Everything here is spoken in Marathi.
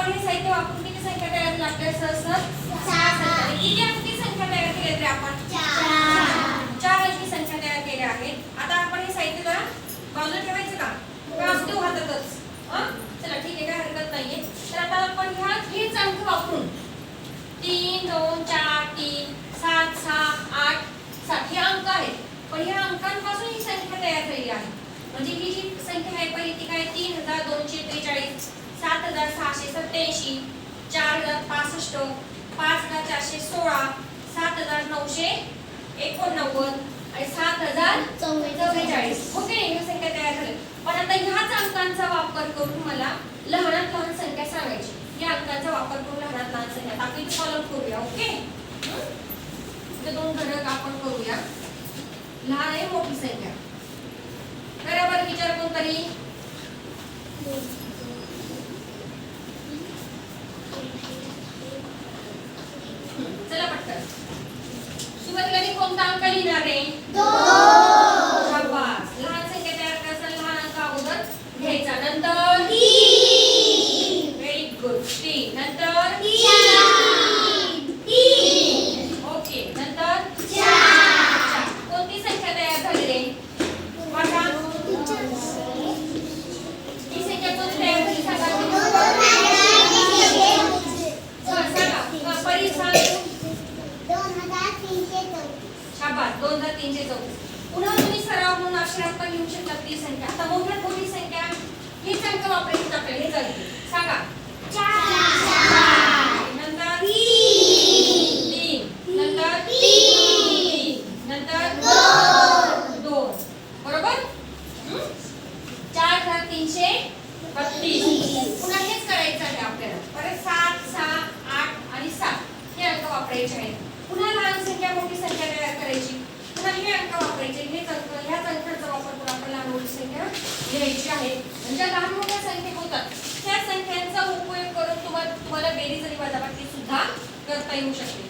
आपण हे साहित्य वापरून किती संख्या तयार केली आपल्या सहज 6 किती अंकी संख्या तयार केली तरी आपण 4 अंकी संख्या तयार केल्या आहेत. आता आपण हे साहित्य जरा बाजूला ठेवायचं का असू देऊ हातातच? चला ठीक आहे, काय हरकत नाहीये. तर आता आपण हेच अंक वापरून 3 2 4 3 7 6 8 7 हे अंक आहेत. पण ह्या अंकांपासून ही संख्या तयार झालेली आहे. म्हणजे ही जी संख्या आहे पहिली ती काय 3243, 7687, 4065, 5416, 7989 आणि 7044. ओके, ही संख्या तयार झाली. पण आता ह्याच अंकांचा वापर करून मला लहानात लहान संख्या सांगायची. या अंकांचा वापर करून लहानात लहान संख्या आता आपण सॉल्व्ह करूया. ओके, इथे दोन घटक आपण करूया. लहान आहे मोठी संख्या. बरोबर, विचार कोणतरी. चला पटकन. सुरुवातीला मी कोणता अंक लिहिणार आहे? 2. शाबास. लहान संख्या तयार करताना लहान अंक अगोदर घ्यायचा. नंतर 3. Very good. 3. नंतर 3. ओके, नंतर 4. कोणती संख्या तयार झाली रे? बघा, ही संख्या कोणती तयार झाली सांगा. शाबास, 2324. पुन्हा तुम्ही सराव म्हणून अक्षरात पण लिहू शकता ती संख्या. आता मोठ्यात मोठी संख्या हीच अंक वापरायची आपल्याला. हे झाले सांगा. 4. नंतर 3. नंतर 3. नंतर 2. बरोबर. 4332. पुन्हा हेच करायचं आहे आपल्याला. परत 7 6 8 आणि 7 हे अंक वापरायचे आहेत. पुन्हा लहान संख्या मोठी संख्या तयार करायची. पुन्हा हे अंक वापरायचे. हेच अंक, ह्याच अंकाचा वापर करून आपण लहान मोठी संख्या लिहायची आहे. म्हणजे लहान मोठ्या संख्या होतात त्या संख्यांचा उपयोग करून तुम्हाला बेरीज आणि वजाबाकी सुद्धा करता येऊ शकते.